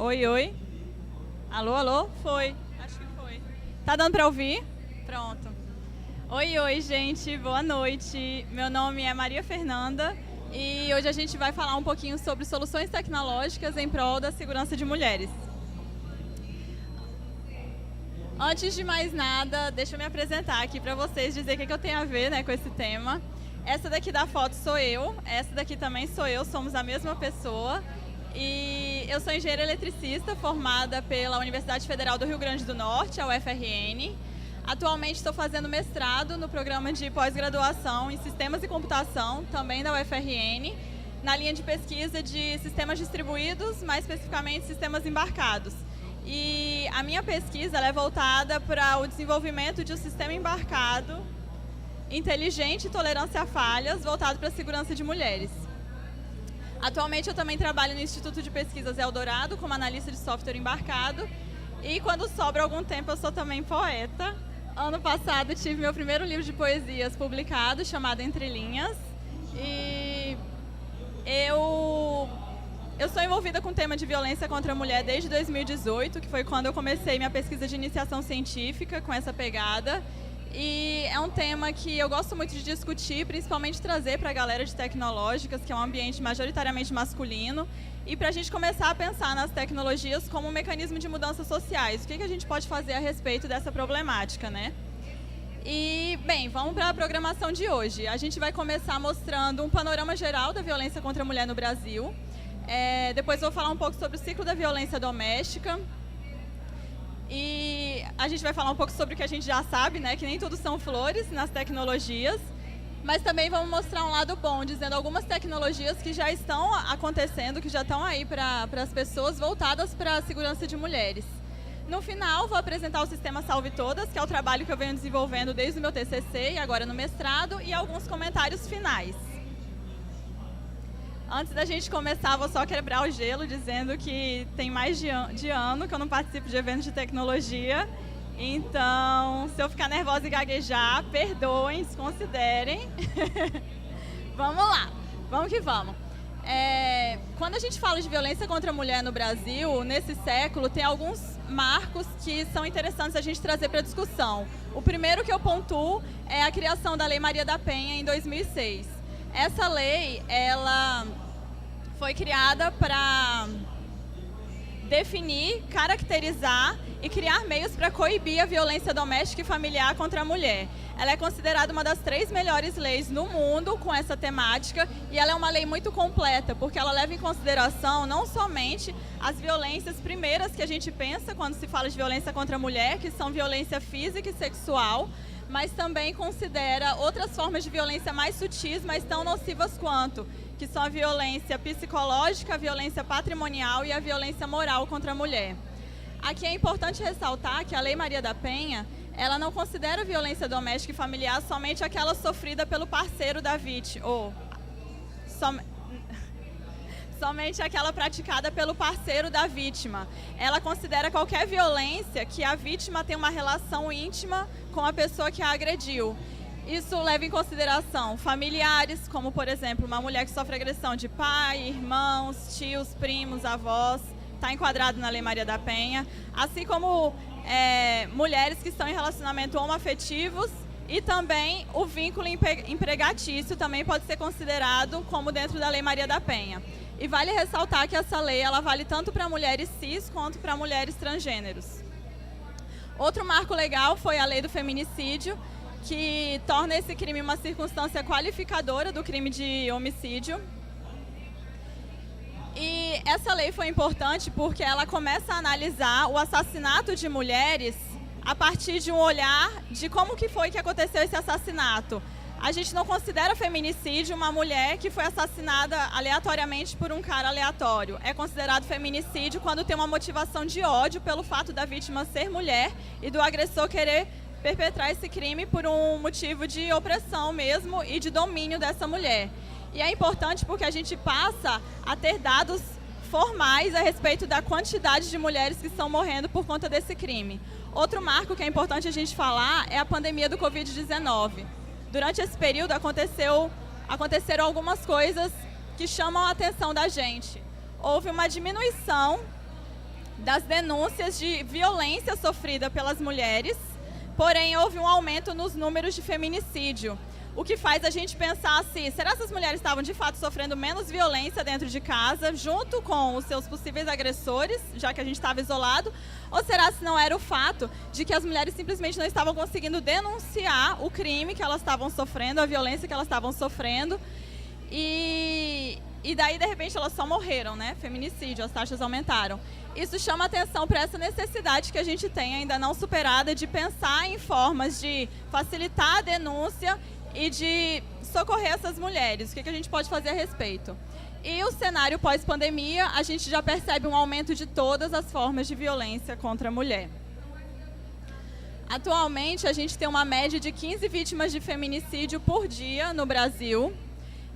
Oi, oi. Alô, alô? Foi. Acho que foi. Tá dando para ouvir? Pronto. Oi, oi, gente. Boa noite. Meu nome é Maria Fernanda e hoje a gente vai falar um pouquinho sobre soluções tecnológicas em prol da segurança de mulheres. Antes de mais nada, deixa eu me apresentar aqui para vocês, dizer o que eu tenho a ver, com esse tema. Essa daqui da foto sou eu, essa daqui também sou eu, somos a mesma pessoa. E eu sou engenheira eletricista, formada pela Universidade Federal do Rio Grande do Norte, a UFRN. Atualmente estou fazendo mestrado no programa de pós-graduação em Sistemas e Computação, também da UFRN, na linha de pesquisa de sistemas distribuídos, mais especificamente sistemas embarcados. E a minha pesquisa ela é voltada para o desenvolvimento de um sistema embarcado inteligente e tolerância a falhas, voltado para a segurança de mulheres. Atualmente eu também trabalho no Instituto de Pesquisas Eldorado como analista de software embarcado e quando sobra algum tempo eu sou também poeta. Ano passado tive meu primeiro livro de poesias publicado, chamado Entre Linhas, e eu sou envolvida com o tema de violência contra a mulher desde 2018, que foi quando eu comecei minha pesquisa de iniciação científica com essa pegada. E é um tema que eu gosto muito de discutir, principalmente trazer para a galera de tecnológicas, que é um ambiente majoritariamente masculino, e para a gente começar a pensar nas tecnologias como um mecanismo de mudanças sociais. O que a gente pode fazer a respeito dessa problemática, E, bem, vamos para a programação de hoje. A gente vai começar mostrando um panorama geral da violência contra a mulher no Brasil. Depois eu vou falar um pouco sobre o ciclo da violência doméstica. E a gente vai falar um pouco sobre o que a gente já sabe, que nem tudo são flores nas tecnologias, mas também vamos mostrar um lado bom, dizendo algumas tecnologias que já estão acontecendo, que já estão aí para as pessoas voltadas para a segurança de mulheres. No final, vou apresentar o Sistema Salve Todas, que é o trabalho que eu venho desenvolvendo desde o meu TCC e agora no mestrado, e alguns comentários finais. Antes da gente começar, vou só quebrar o gelo dizendo que tem mais de ano que eu não participo de eventos de tecnologia. Então, se eu ficar nervosa e gaguejar, perdoem, desconsiderem. Vamos lá, vamos que vamos. Quando a gente fala de violência contra a mulher no Brasil, nesse século, tem alguns marcos que são interessantes a gente trazer para a discussão. O primeiro que eu pontuo é a criação da Lei Maria da Penha em 2006. Essa lei, ela foi criada para definir, caracterizar e criar meios para coibir a violência doméstica e familiar contra a mulher. Ela é considerada uma das 3 melhores leis no mundo com essa temática e ela é uma lei muito completa, porque ela leva em consideração não somente as violências primeiras que a gente pensa quando se fala de violência contra a mulher, que são violência física e sexual, mas também considera outras formas de violência mais sutis, mas tão nocivas quanto, que são a violência psicológica, a violência patrimonial e a violência moral contra a mulher. Aqui é importante ressaltar que a Lei Maria da Penha, ela não considera a violência doméstica e familiar somente aquela sofrida pelo parceiro da vítima, ou somente aquela praticada pelo parceiro da vítima. Ela considera qualquer violência que a vítima tem uma relação íntima com a pessoa que a agrediu. Isso leva em consideração familiares, como, por exemplo, uma mulher que sofre agressão de pai, irmãos, tios, primos, avós, está enquadrado na Lei Maria da Penha, assim como mulheres que estão em relacionamento homoafetivos e também o vínculo empregatício também pode ser considerado como dentro da Lei Maria da Penha. E vale ressaltar que essa lei ela vale tanto para mulheres cis quanto para mulheres transgêneros. Outro marco legal foi a lei do feminicídio, que torna esse crime uma circunstância qualificadora do crime de homicídio. E essa lei foi importante porque ela começa a analisar o assassinato de mulheres a partir de um olhar de como que foi que aconteceu esse assassinato. A gente não considera feminicídio uma mulher que foi assassinada aleatoriamente por um cara aleatório. É considerado feminicídio quando tem uma motivação de ódio pelo fato da vítima ser mulher e do agressor querer perpetrar esse crime por um motivo de opressão mesmo e de domínio dessa mulher. E é importante porque a gente passa a ter dados formais a respeito da quantidade de mulheres que estão morrendo por conta desse crime. Outro marco que é importante a gente falar é a pandemia do Covid-19. Durante esse período aconteceram algumas coisas que chamam a atenção da gente. Houve uma diminuição das denúncias de violência sofrida pelas mulheres, porém houve um aumento nos números de feminicídio, o que faz a gente pensar assim, será que essas mulheres estavam de fato sofrendo menos violência dentro de casa, junto com os seus possíveis agressores, já que a gente estava isolado, ou será que não era o fato de que as mulheres simplesmente não estavam conseguindo denunciar o crime que elas estavam sofrendo, a violência que elas estavam sofrendo, e daí, de repente, elas só morreram, né? Feminicídio, as taxas aumentaram. Isso chama atenção para essa necessidade que a gente tem, ainda não superada, de pensar em formas de facilitar a denúncia e de socorrer essas mulheres. O que a gente pode fazer a respeito? E o cenário pós-pandemia, a gente já percebe um aumento de todas as formas de violência contra a mulher. Atualmente, a gente tem uma média de 15 vítimas de feminicídio por dia no Brasil.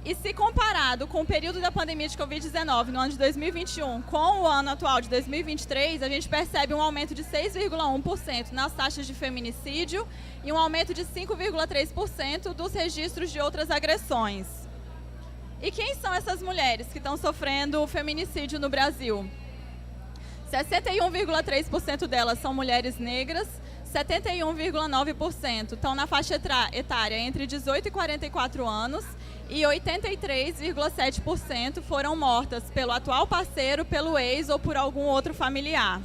E se comparado com o período da pandemia de Covid-19, no ano de 2021, com o ano atual de 2023, a gente percebe um aumento de 6,1% nas taxas de feminicídio e um aumento de 5,3% dos registros de outras agressões. E quem são essas mulheres que estão sofrendo feminicídio no Brasil? 61,3% delas são mulheres negras, 71,9% estão na faixa etária entre 18 e 44 anos e 83,7% foram mortas pelo atual parceiro, pelo ex ou por algum outro familiar.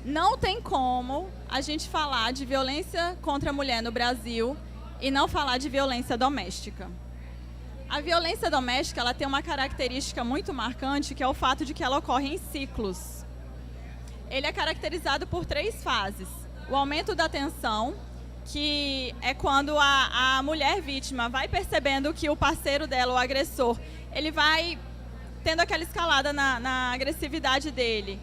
Não tem como a gente falar de violência contra a mulher no Brasil e não falar de violência doméstica. A violência doméstica, ela tem uma característica muito marcante, que é o fato de que ela ocorre em ciclos. Ele é caracterizado por 3 fases. O aumento da tensão, que é quando a mulher vítima vai percebendo que o parceiro dela, o agressor, ele vai tendo aquela escalada na agressividade dele.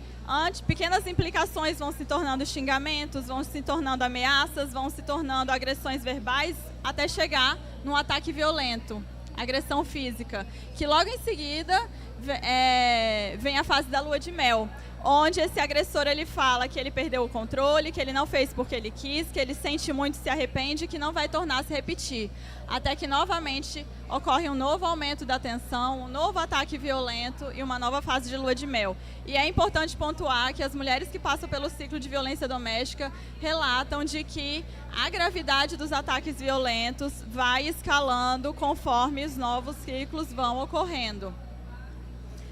Pequenas implicações vão se tornando xingamentos, vão se tornando ameaças, vão se tornando agressões verbais, até chegar num ataque violento, agressão física, que logo em seguida vem a fase da lua de mel, onde esse agressor ele fala que ele perdeu o controle, que ele não fez porque ele quis, que ele sente muito, se arrepende, que não vai tornar a se repetir. Até que novamente ocorre um novo aumento da tensão, um novo ataque violento e uma nova fase de lua de mel. E é importante pontuar que as mulheres que passam pelo ciclo de violência doméstica relatam de que a gravidade dos ataques violentos vai escalando conforme os novos ciclos vão ocorrendo.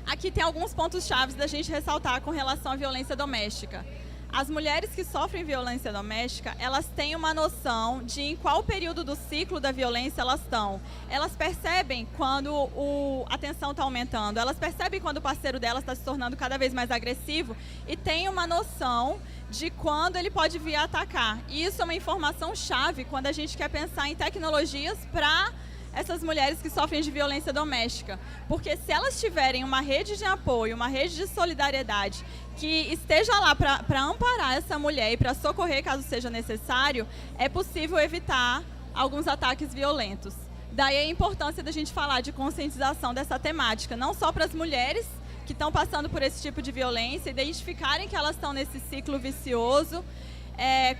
Aqui tem alguns pontos chaves da gente ressaltar com relação à violência doméstica. As mulheres que sofrem violência doméstica, elas têm uma noção de em qual período do ciclo da violência elas estão. Elas percebem quando a tensão está aumentando, elas percebem quando o parceiro delas está se tornando cada vez mais agressivo e têm uma noção de quando ele pode vir a atacar. E isso é uma informação chave quando a gente quer pensar em tecnologias para essas mulheres que sofrem de violência doméstica. Porque se elas tiverem uma rede de apoio, uma rede de solidariedade que esteja lá para amparar essa mulher e para socorrer caso seja necessário, é possível evitar alguns ataques violentos. Daí a importância da gente falar de conscientização dessa temática, não só para as mulheres que estão passando por esse tipo de violência, identificarem que elas estão nesse ciclo vicioso,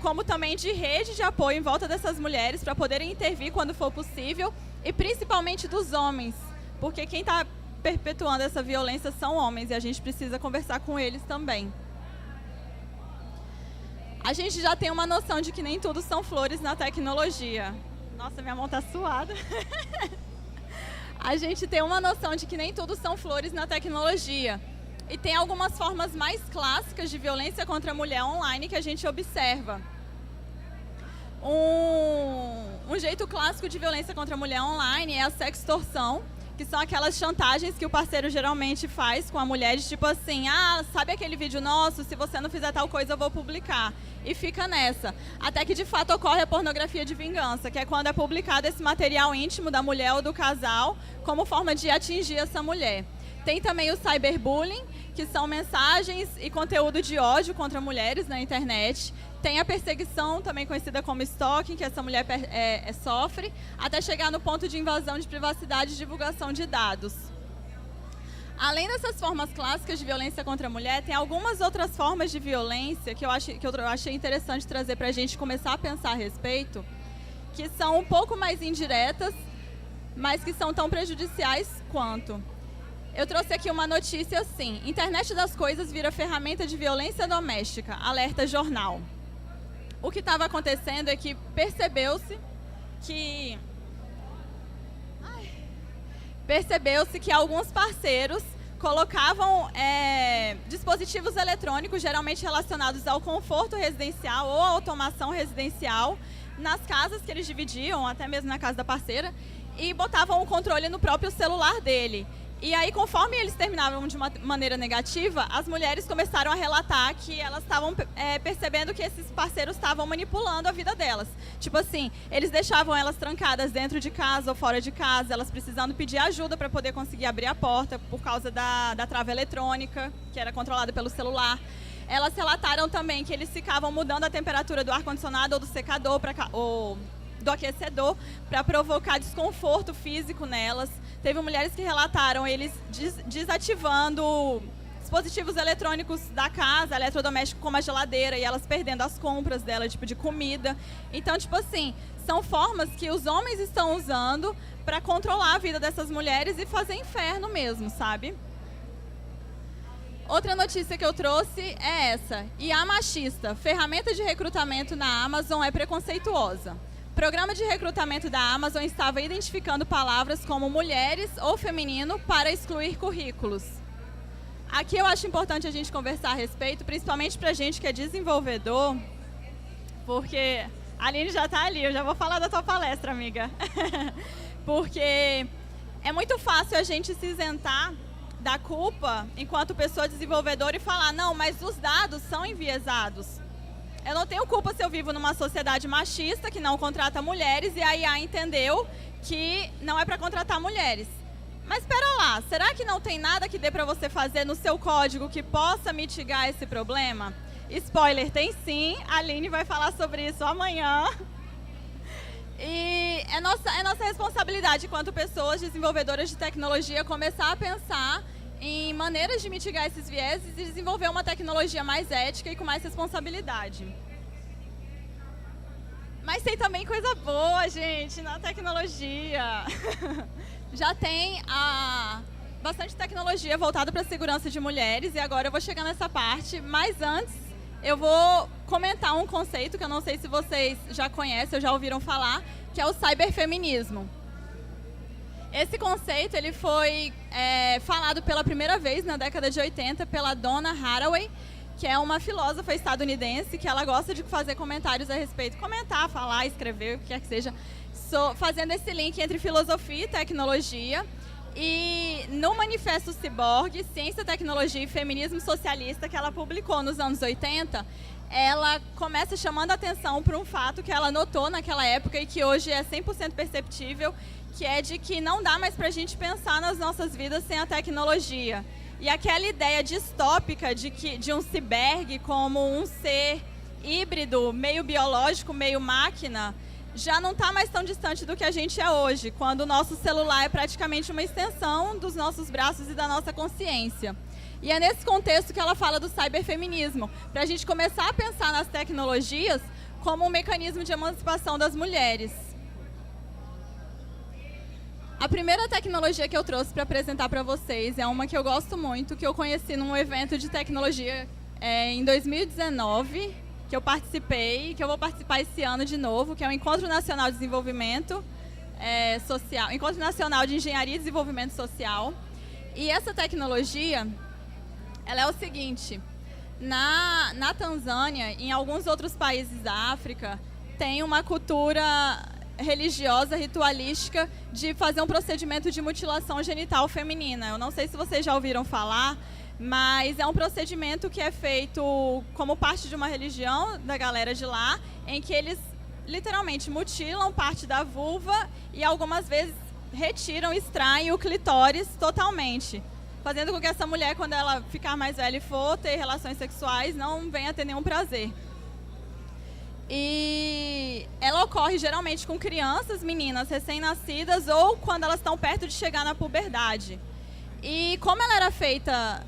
como também de rede de apoio em volta dessas mulheres para poderem intervir quando for possível, e principalmente dos homens, porque quem está perpetuando essa violência são homens e a gente precisa conversar com eles também. A gente já tem uma noção de que nem tudo são flores na tecnologia. Nossa, minha mão está suada. A gente tem uma noção de que nem tudo são flores na tecnologia. E tem algumas formas mais clássicas de violência contra a mulher online que a gente observa. Um jeito clássico de violência contra a mulher online é a sextorção, que são aquelas chantagens que o parceiro geralmente faz com a mulher, de tipo assim, sabe aquele vídeo nosso? Se você não fizer tal coisa, eu vou publicar. E fica nessa. Até que de fato ocorre a pornografia de vingança, que é quando é publicado esse material íntimo da mulher ou do casal, como forma de atingir essa mulher. Tem também o cyberbullying, que são mensagens e conteúdo de ódio contra mulheres na internet. Tem a perseguição, também conhecida como stalking, que essa mulher sofre, até chegar no ponto de invasão de privacidade e divulgação de dados. Além dessas formas clássicas de violência contra a mulher, tem algumas outras formas de violência que eu achei interessante trazer para a gente começar a pensar a respeito, que são um pouco mais indiretas, mas que são tão prejudiciais quanto. Eu trouxe aqui uma notícia assim: internet das coisas vira ferramenta de violência doméstica, alerta jornal. O que estava acontecendo é que percebeu-se que alguns parceiros colocavam dispositivos eletrônicos, geralmente relacionados ao conforto residencial ou à automação residencial, nas casas que eles dividiam, até mesmo na casa da parceira, e botavam o controle no próprio celular dele. E aí, conforme eles terminavam de uma maneira negativa, as mulheres começaram a relatar que elas estavam percebendo que esses parceiros estavam manipulando a vida delas. Tipo assim, eles deixavam elas trancadas dentro de casa ou fora de casa, elas precisando pedir ajuda para poder conseguir abrir a porta por causa da trava eletrônica, que era controlada pelo celular. Elas relataram também que eles ficavam mudando a temperatura do ar-condicionado ou do secador ou do aquecedor para provocar desconforto físico nelas. Teve mulheres que relataram eles desativando dispositivos eletrônicos da casa, eletrodomésticos como a geladeira, e elas perdendo as compras dela, tipo de comida. Então, tipo assim, são formas que os homens estão usando para controlar a vida dessas mulheres e fazer inferno mesmo, sabe? Outra notícia que eu trouxe é essa: IA machista, ferramenta de recrutamento na Amazon é preconceituosa. O programa de recrutamento da Amazon estava identificando palavras como mulheres ou feminino para excluir currículos. Aqui eu acho importante a gente conversar a respeito, principalmente para a gente que é desenvolvedor, porque a Aline já está ali, eu já vou falar da tua palestra, amiga. Porque é muito fácil a gente se isentar da culpa enquanto pessoa desenvolvedora e falar: não, mas os dados são enviesados. Eu não tenho culpa se eu vivo numa sociedade machista que não contrata mulheres e a IA entendeu que não é para contratar mulheres. Mas espera lá, será que não tem nada que dê para você fazer no seu código que possa mitigar esse problema? Spoiler, tem sim, a Aline vai falar sobre isso amanhã. E é nossa responsabilidade, enquanto pessoas desenvolvedoras de tecnologia, começar a pensar em maneiras de mitigar esses vieses e desenvolver uma tecnologia mais ética e com mais responsabilidade. Mas tem também coisa boa, gente, na tecnologia. Já tem bastante tecnologia voltada para a segurança de mulheres, e agora eu vou chegar nessa parte, mas antes eu vou comentar um conceito que eu não sei se vocês já conhecem ou já ouviram falar, que é o cyberfeminismo. Esse conceito ele foi falado pela primeira vez na década de 80 pela Donna Haraway, que é uma filósofa estadunidense que ela gosta de fazer comentários a respeito, comentar, falar, escrever, o que quer que seja, fazendo esse link entre filosofia e tecnologia. E no Manifesto Ciborgue, Ciência, Tecnologia e Feminismo Socialista, que ela publicou nos anos 80, ela começa chamando a atenção para um fato que ela notou naquela época e que hoje é 100% perceptível, que é de que não dá mais para a gente pensar nas nossas vidas sem a tecnologia. E aquela ideia distópica de um cibergue como um ser híbrido, meio biológico, meio máquina, já não está mais tão distante do que a gente é hoje, quando o nosso celular é praticamente uma extensão dos nossos braços e da nossa consciência. E é nesse contexto que ela fala do cyberfeminismo, para a gente começar a pensar nas tecnologias como um mecanismo de emancipação das mulheres. A primeira tecnologia que eu trouxe para apresentar para vocês é uma que eu gosto muito, que eu conheci num evento de tecnologia em 2019, que eu participei, que eu vou participar esse ano de novo, que é o Encontro Nacional de Desenvolvimento Social, Encontro Nacional de Engenharia e Desenvolvimento Social. E essa tecnologia, ela é o seguinte: na Tanzânia, em alguns outros países da África, tem uma cultura religiosa, ritualística, de fazer um procedimento de mutilação genital feminina. Eu não sei se vocês já ouviram falar, mas é um procedimento que é feito como parte de uma religião da galera de lá, em que eles literalmente mutilam parte da vulva e algumas vezes retiram, extraem o clitóris totalmente, fazendo com que essa mulher, quando ela ficar mais velha e for ter relações sexuais, não venha ter nenhum prazer. E ela ocorre geralmente com crianças, meninas recém-nascidas ou quando elas estão perto de chegar na puberdade. E como ela era feita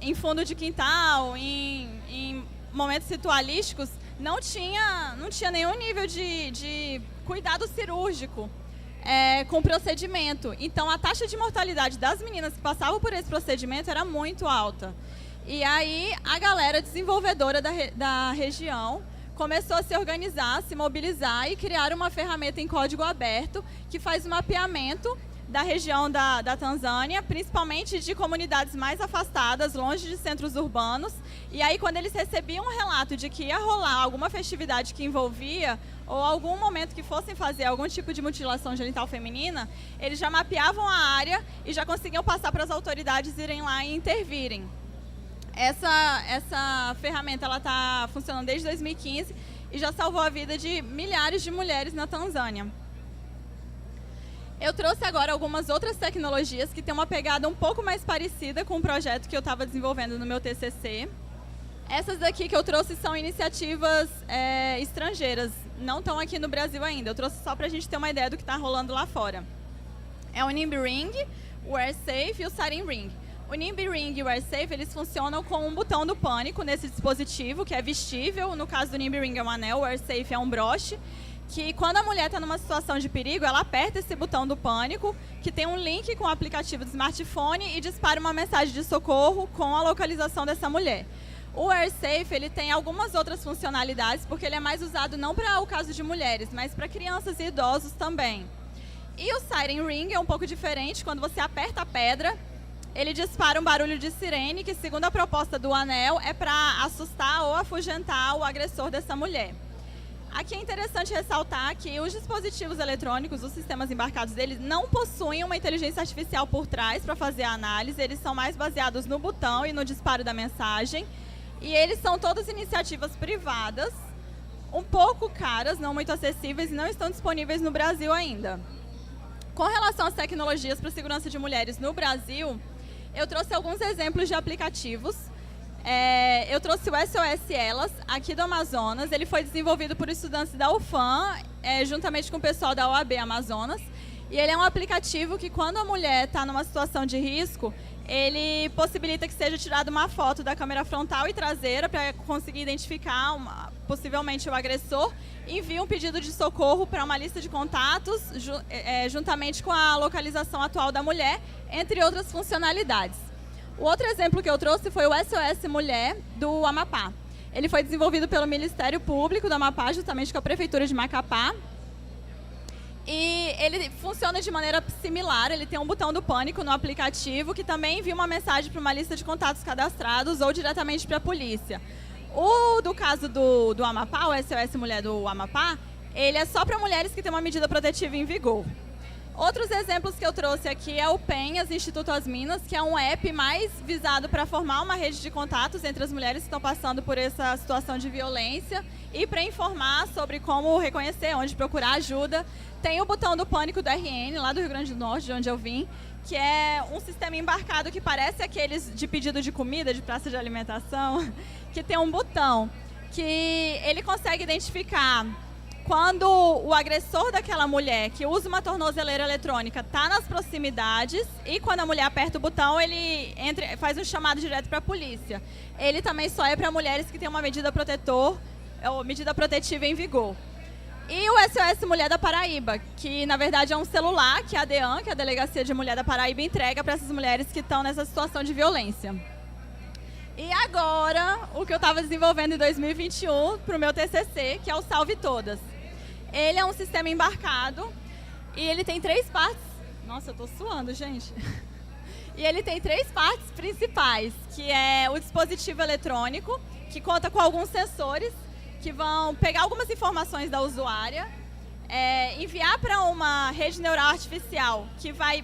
em fundo de quintal, em momentos ritualísticos, não tinha nenhum nível de cuidado cirúrgico. com o procedimento. Então, a taxa de mortalidade das meninas que passavam por esse procedimento era muito alta. E aí, a galera desenvolvedora da região começou a se organizar, se mobilizar e criar uma ferramenta em código aberto que faz o mapeamento da região da Tanzânia, principalmente de comunidades mais afastadas, longe de centros urbanos. E aí, quando eles recebiam um relato de que ia rolar alguma festividade que envolvia ou algum momento que fossem fazer algum tipo de mutilação genital feminina, eles já mapeavam a área e já conseguiam passar para as autoridades irem lá e intervirem. Essa ferramenta está funcionando desde 2015 e já salvou a vida de milhares de mulheres na Tanzânia. Eu trouxe agora algumas outras tecnologias que têm uma pegada um pouco mais parecida com o projeto que eu estava desenvolvendo no meu TCC. Essas daqui que eu trouxe são iniciativas estrangeiras, não estão aqui no Brasil ainda. Eu trouxe só para a gente ter uma ideia do que está rolando lá fora. É o NIMBY Ring, o AirSafe e o Siren Ring. O NIMBY Ring e o AirSafe, eles funcionam com um botão do pânico nesse dispositivo, que é vestível. No caso do NIMBY Ring é um anel, o AirSafe é um broche, que quando a mulher está numa situação de perigo, ela aperta esse botão do pânico, que tem um link com o aplicativo do smartphone e dispara uma mensagem de socorro com a localização dessa mulher. O AirSafe, ele tem algumas outras funcionalidades, porque ele é mais usado não para o caso de mulheres, mas para crianças e idosos também. E o Siren Ring é um pouco diferente. Quando você aperta a pedra, ele dispara um barulho de sirene, que segundo a proposta do anel, é para assustar ou afugentar o agressor dessa mulher. Aqui é interessante ressaltar que os dispositivos eletrônicos, os sistemas embarcados deles, não possuem uma inteligência artificial por trás para fazer a análise. Eles são mais baseados no botão e no disparo da mensagem. E eles são todas iniciativas privadas, um pouco caras, não muito acessíveis e não estão disponíveis no Brasil ainda. Com relação às tecnologias para a segurança de mulheres no Brasil, eu trouxe alguns exemplos de aplicativos. Eu trouxe o SOS Elas, aqui do Amazonas. Ele foi desenvolvido por estudantes da UFAM, juntamente com o pessoal da OAB Amazonas. E ele é um aplicativo que, quando a mulher está numa situação de risco, ele possibilita que seja tirada uma foto da câmera frontal e traseira para conseguir identificar possivelmente o agressor, e envia um pedido de socorro para uma lista de contatos, juntamente com a localização atual da mulher, entre outras funcionalidades. O outro exemplo que eu trouxe foi o SOS Mulher, do Amapá. Ele foi desenvolvido pelo Ministério Público do Amapá, juntamente com a Prefeitura de Macapá. E ele funciona de maneira similar. Ele tem um botão do pânico no aplicativo, que também envia uma mensagem para uma lista de contatos cadastrados ou diretamente para a polícia. O do caso do Amapá, o SOS Mulher do Amapá, ele é só para mulheres que têm uma medida protetiva em vigor. Outros exemplos que eu trouxe aqui é o Penhas Instituto As Minas, que é um app mais visado para formar uma rede de contatos entre as mulheres que estão passando por essa situação de violência e para informar sobre como reconhecer, onde procurar ajuda. Tem o botão do pânico do RN, lá do Rio Grande do Norte, de onde eu vim, que é um sistema embarcado que parece aqueles de pedido de comida, de praça de alimentação, que tem um botão que ele consegue identificar quando o agressor daquela mulher que usa uma tornozeleira eletrônica está nas proximidades, e quando a mulher aperta o botão, ele faz um chamado direto para a polícia. Ele também só é para mulheres que têm uma medida protetiva em vigor. E o SOS Mulher da Paraíba, que na verdade é um celular que a DEAN, que é a Delegacia de Mulher da Paraíba, entrega para essas mulheres que estão nessa situação de violência. E agora, o que eu estava desenvolvendo em 2021 para o meu TCC, que é o Salve Todas. Ele é um sistema embarcado e ele tem 3 partes. Nossa, eu tô suando, gente. E ele tem 3 partes principais, que é o dispositivo eletrônico, que conta com alguns sensores que vão pegar algumas informações da usuária, enviar para uma rede neural artificial que vai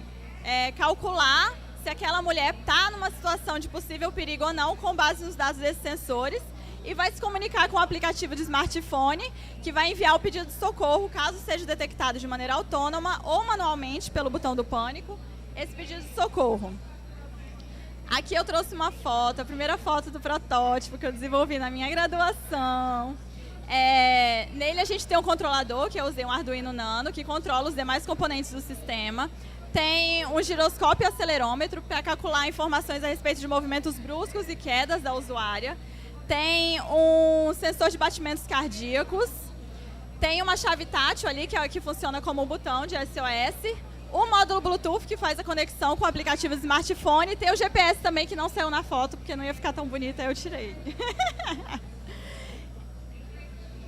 calcular se aquela mulher está numa situação de possível perigo ou não, com base nos dados desses sensores, e vai se comunicar com o aplicativo de smartphone, que vai enviar o pedido de socorro, caso seja detectado de maneira autônoma ou manualmente pelo botão do pânico, esse pedido de socorro. Aqui eu trouxe uma foto, a primeira foto do protótipo que eu desenvolvi na minha graduação. Nele a gente tem um controlador, que eu usei um Arduino Nano, que controla os demais componentes do sistema. Tem um giroscópio e acelerômetro para calcular informações a respeito de movimentos bruscos e quedas da usuária. Tem um sensor de batimentos cardíacos. Tem uma chave tátil ali, que funciona como um botão de SOS. O módulo Bluetooth, que faz a conexão com o aplicativo smartphone. E tem o GPS também, que não saiu na foto, porque não ia ficar tão bonita, eu tirei.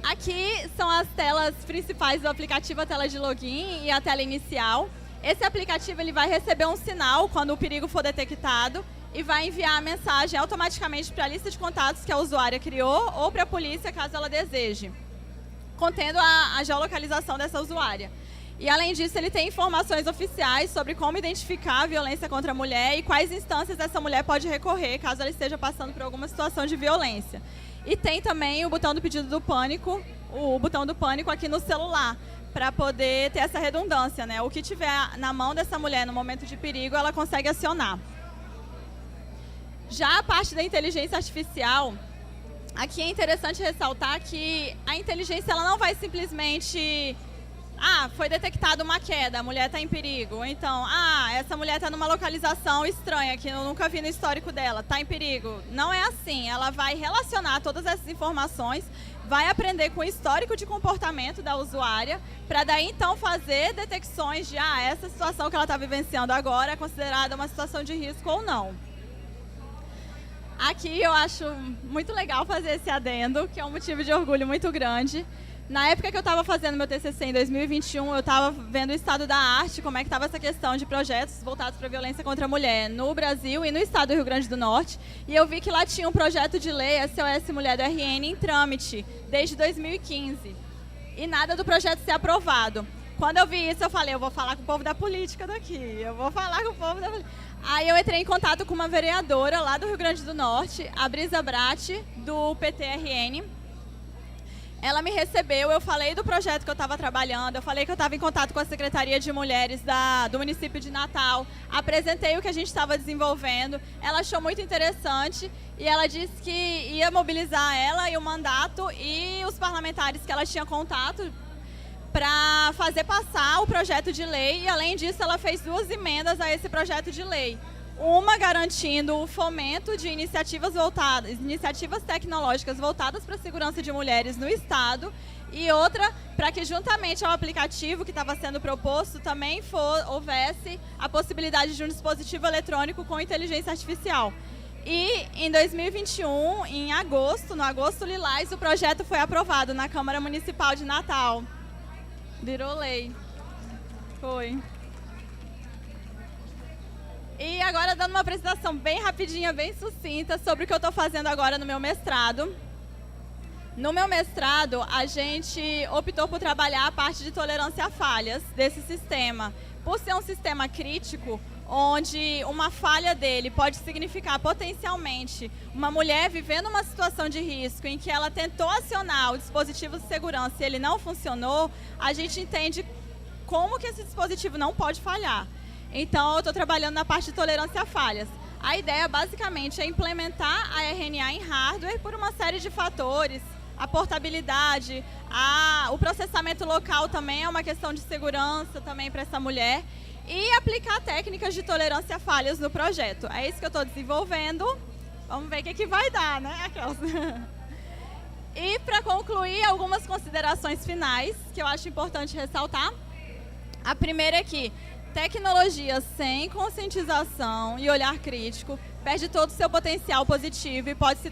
Aqui são as telas principais do aplicativo, a tela de login e a tela inicial. Esse aplicativo ele vai receber um sinal quando o perigo for detectado e vai enviar a mensagem automaticamente para a lista de contatos que a usuária criou ou para a polícia, caso ela deseje, contendo a geolocalização dessa usuária. E, além disso, ele tem informações oficiais sobre como identificar a violência contra a mulher e quais instâncias essa mulher pode recorrer caso ela esteja passando por alguma situação de violência. E tem também o botão do pedido do pânico, o botão do pânico aqui no celular, para poder ter essa redundância, né? O que tiver na mão dessa mulher no momento de perigo, ela consegue acionar. Já a parte da inteligência artificial, aqui é interessante ressaltar que a inteligência ela não vai simplesmente... foi detectada uma queda, a mulher está em perigo. Então, essa mulher está numa localização estranha, que eu nunca vi no histórico dela, está em perigo. Não é assim, ela vai relacionar todas essas informações, vai aprender com o histórico de comportamento da usuária, para daí então fazer detecções de, essa situação que ela está vivenciando agora é considerada uma situação de risco ou não. Aqui eu acho muito legal fazer esse adendo, que é um motivo de orgulho muito grande. Na época que eu estava fazendo meu TCC em 2021, eu estava vendo o estado da arte, como é que estava essa questão de projetos voltados para a violência contra a mulher no Brasil e no estado do Rio Grande do Norte. E eu vi que lá tinha um projeto de lei, SOS Mulher do RN, em trâmite, desde 2015. E nada do projeto ser aprovado. Quando eu vi isso, eu falei, eu vou falar com o povo da política daqui, eu vou falar com o povo da política. Aí eu entrei em contato com uma vereadora lá do Rio Grande do Norte, a Brisa Brat, do PTRN. Ela me recebeu, eu falei do projeto que eu estava trabalhando, eu falei que eu estava em contato com a Secretaria de Mulheres do município de Natal, apresentei o que a gente estava desenvolvendo, ela achou muito interessante e ela disse que ia mobilizar ela e o mandato e os parlamentares que ela tinha contato para fazer passar o projeto de lei e, além disso, ela fez 2 emendas a esse projeto de lei. Uma garantindo o fomento de iniciativas tecnológicas voltadas para a segurança de mulheres no Estado e outra para que, juntamente ao aplicativo que estava sendo proposto, também houvesse a possibilidade de um dispositivo eletrônico com inteligência artificial. E em 2021, em agosto, no Agosto Lilás, o projeto foi aprovado na Câmara Municipal de Natal. Virou lei. Foi. E agora dando uma apresentação bem rapidinha, bem sucinta sobre o que eu estou fazendo agora no meu mestrado. No meu mestrado, a gente optou por trabalhar a parte de tolerância a falhas desse sistema. Por ser um sistema crítico, onde uma falha dele pode significar potencialmente uma mulher vivendo uma situação de risco em que ela tentou acionar o dispositivo de segurança e ele não funcionou, a gente entende como que esse dispositivo não pode falhar. Então, eu estou trabalhando na parte de tolerância a falhas. A ideia, basicamente, é implementar a RNA em hardware por uma série de fatores. A portabilidade, o processamento local também é uma questão de segurança também para essa mulher. E aplicar técnicas de tolerância a falhas no projeto. É isso que eu estou desenvolvendo. Vamos ver o que vai dar, né? E, para concluir, algumas considerações finais que eu acho importante ressaltar. A primeira é que tecnologia sem conscientização e olhar crítico perde todo o seu potencial positivo e pode se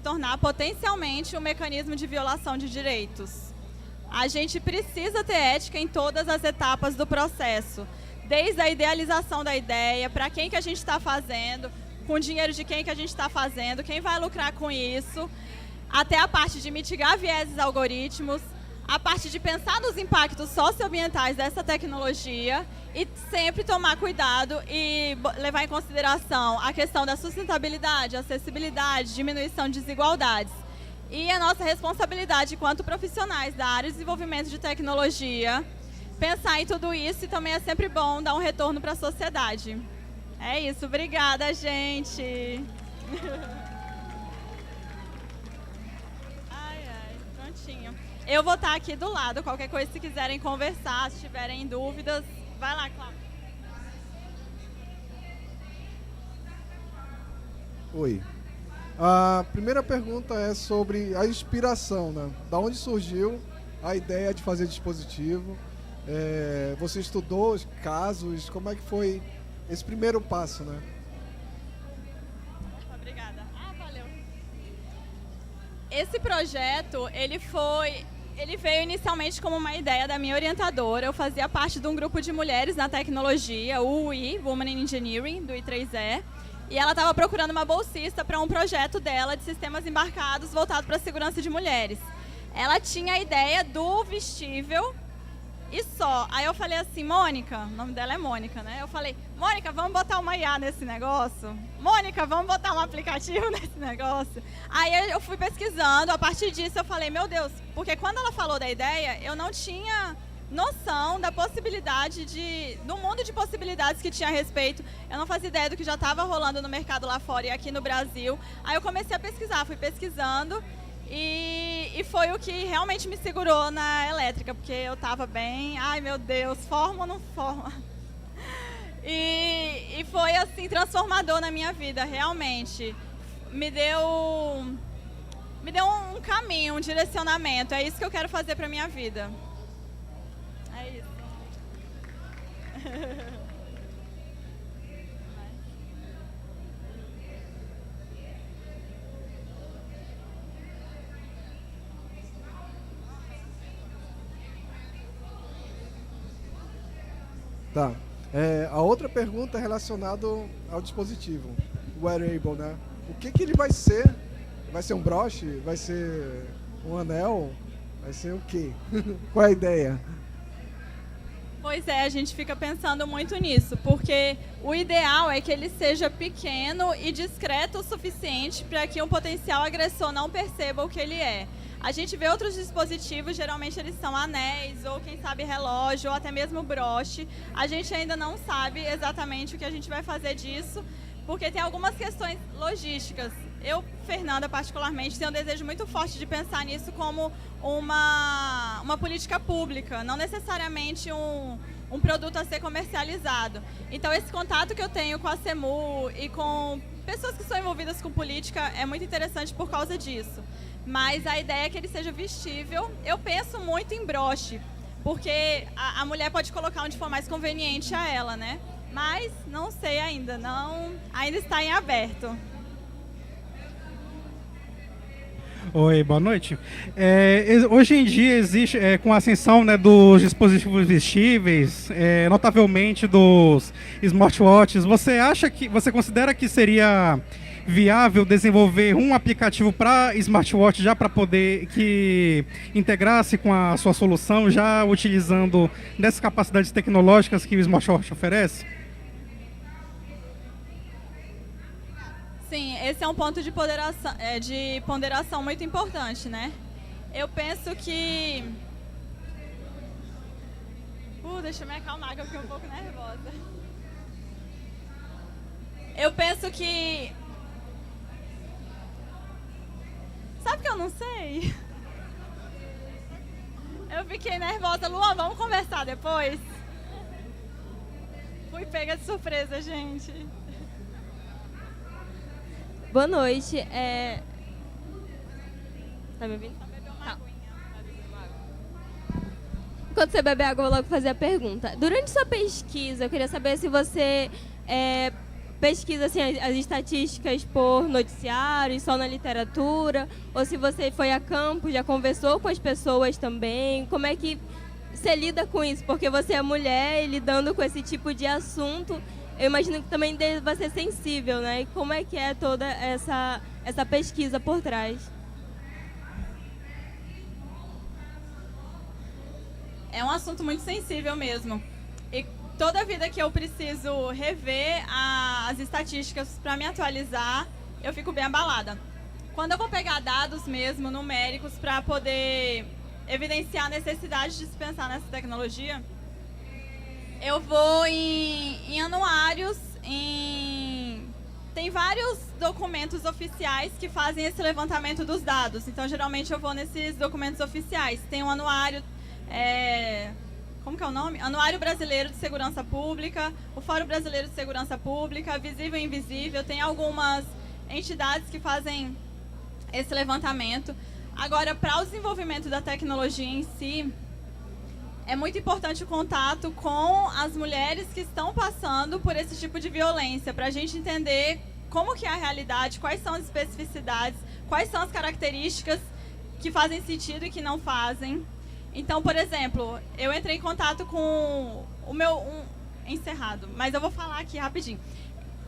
tornar potencialmente um mecanismo de violação de direitos. A gente precisa ter ética em todas as etapas do processo, desde a idealização da ideia, para quem que a gente está fazendo, com o dinheiro de quem que a gente está fazendo, quem vai lucrar com isso, até a parte de mitigar vieses algoritmos, a parte de pensar nos impactos socioambientais dessa tecnologia e sempre tomar cuidado e levar em consideração a questão da sustentabilidade, acessibilidade, diminuição de desigualdades. E a nossa responsabilidade enquanto profissionais da área de desenvolvimento de tecnologia, pensar em tudo isso e também é sempre bom dar um retorno para a sociedade. É isso, obrigada, gente! Prontinho. Eu vou estar aqui do lado, qualquer coisa, se quiserem conversar, se tiverem dúvidas, vai lá, Cláudio. Oi. A primeira pergunta é sobre a inspiração, né? Da onde surgiu a ideia de fazer dispositivo? Você estudou os casos? Como é que foi esse primeiro passo, né? Obrigada. Valeu. Esse projeto, ele veio inicialmente como uma ideia da minha orientadora. Eu fazia parte de um grupo de mulheres na tecnologia, o UI, Women in Engineering, do I3E. E ela estava procurando uma bolsista para um projeto dela de sistemas embarcados voltado para a segurança de mulheres. Ela tinha a ideia do vestível e só. Aí eu falei assim, Mônica, o nome dela é Mônica, né? Eu falei, Mônica, vamos botar uma IA nesse negócio? Mônica, vamos botar um aplicativo nesse negócio? Aí eu fui pesquisando, a partir disso eu falei, meu Deus, porque quando ela falou da ideia, eu não tinha noção da possibilidade do mundo de possibilidades que tinha a respeito. Eu não fazia ideia do que já estava rolando no mercado lá fora e aqui no Brasil. Aí eu comecei a pesquisar, fui pesquisando e foi o que realmente me segurou na elétrica, porque eu estava bem, ai meu Deus, forma ou não forma? E foi assim, transformador na minha vida, realmente. Me deu um caminho, um direcionamento, é isso que eu quero fazer para minha vida. É isso. Tá. A outra pergunta é relacionada ao dispositivo, o wearable, né? O que ele vai ser? Vai ser um broche? Vai ser um anel? Vai ser o quê? Qual é a ideia? Pois é, a gente fica pensando muito nisso, porque o ideal é que ele seja pequeno e discreto o suficiente para que um potencial agressor não perceba o que ele é. A gente vê outros dispositivos, geralmente eles são anéis, ou quem sabe relógio, ou até mesmo broche. A gente ainda não sabe exatamente o que a gente vai fazer disso, porque tem algumas questões logísticas. Eu, Fernanda, particularmente, tenho um desejo muito forte de pensar nisso como uma política pública, não necessariamente um produto a ser comercializado. Então, esse contato que eu tenho com a CEMU e com pessoas que são envolvidas com política é muito interessante por causa disso. Mas a ideia é que ele seja vestível. Eu penso muito em broche, porque a mulher pode colocar onde for mais conveniente a ela, né? Mas não sei ainda, ainda está em aberto. Oi, boa noite. Hoje em dia existe, com a ascensão, né, dos dispositivos vestíveis, notavelmente dos smartwatches, você considera que seria viável desenvolver um aplicativo para smartwatch já para poder que integrasse com a sua solução, já utilizando dessas capacidades tecnológicas que o smartwatch oferece? Sim, esse é um ponto de ponderação muito importante, né? Eu penso que... deixa eu me acalmar, que eu fiquei um pouco nervosa. Eu penso que... Sabe que eu não sei? Eu fiquei nervosa. Luan, vamos conversar depois? Fui pega de surpresa, gente. Boa noite. Tá me ouvindo? Tá. Enquanto você beber água, eu vou logo fazer a pergunta. Durante sua pesquisa, eu queria saber se você pesquisa assim, as estatísticas por noticiários, só na literatura, ou se você foi a campo, já conversou com as pessoas também. Como é que você lida com isso? Porque você é mulher e lidando com esse tipo de assunto, eu imagino que também deva ser sensível, né? E como é que é toda essa pesquisa por trás? É um assunto muito sensível mesmo. E toda vida que eu preciso rever as estatísticas para me atualizar, eu fico bem abalada. Quando eu vou pegar dados mesmo, numéricos, para poder evidenciar a necessidade de se pensar nessa tecnologia, eu vou em anuários, tem vários documentos oficiais que fazem esse levantamento dos dados. Então, geralmente, eu vou nesses documentos oficiais. Tem um anuário, como que é o nome? Anuário Brasileiro de Segurança Pública, o Fórum Brasileiro de Segurança Pública, Visível e Invisível. Tem algumas entidades que fazem esse levantamento. Agora, para o desenvolvimento da tecnologia em si, é muito importante o contato com as mulheres que estão passando por esse tipo de violência, para a gente entender como que é a realidade, quais são as especificidades, quais são as características que fazem sentido e que não fazem. Então, por exemplo, eu entrei em contato com o meu... encerrado, mas eu vou falar aqui rapidinho.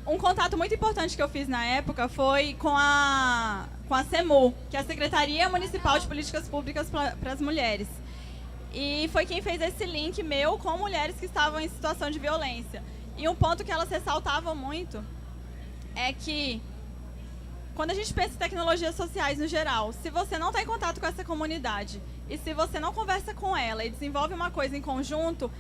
Um contato muito importante que eu fiz na época foi com a SEMU, que é a Secretaria Municipal de Políticas Públicas para as Mulheres. E foi quem fez esse link meu com mulheres que estavam em situação de violência. E um ponto que elas ressaltavam muito é que, quando a gente pensa em tecnologias sociais no geral, se você não está em contato com essa comunidade e se você não conversa com ela e desenvolve uma coisa em conjunto,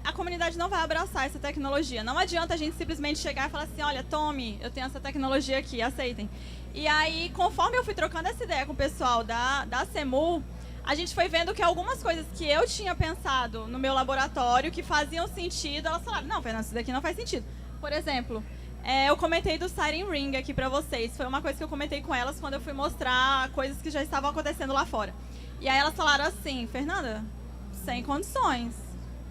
a comunidade não vai abraçar essa tecnologia. Não adianta a gente simplesmente chegar e falar assim, olha, tome, eu tenho essa tecnologia aqui, aceitem. E aí, conforme eu fui trocando essa ideia com o pessoal da SEMU, a gente foi vendo que algumas coisas que eu tinha pensado no meu laboratório, que faziam sentido, elas falaram, não, Fernanda, isso daqui não faz sentido. Por exemplo, eu comentei do Siren Ring aqui pra vocês. Foi uma coisa que eu comentei com elas quando eu fui mostrar coisas que já estavam acontecendo lá fora. E aí elas falaram assim, Fernanda, sem condições.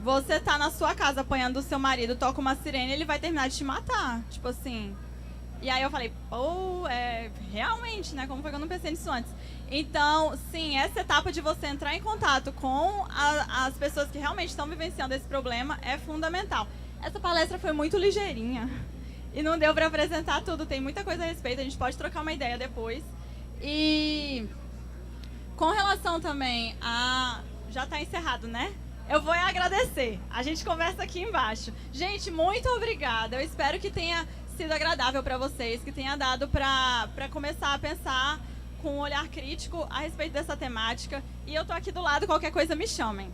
Você tá na sua casa apanhando o seu marido, toca uma sirene, ele vai terminar de te matar. Tipo assim. E aí eu falei, pô, realmente, né? Como foi que eu não pensei nisso antes? Então, sim, essa etapa de você entrar em contato com as pessoas que realmente estão vivenciando esse problema é fundamental. Essa palestra foi muito ligeirinha e não deu para apresentar tudo, tem muita coisa a respeito, a gente pode trocar uma ideia depois. E com relação também a... Já está encerrado, né? Eu vou agradecer. A gente conversa aqui embaixo. Gente, muito obrigada. Eu espero que tenha sido agradável para vocês, que tenha dado para começar a pensar com um olhar crítico a respeito dessa temática. E eu tô aqui do lado, qualquer coisa me chamem.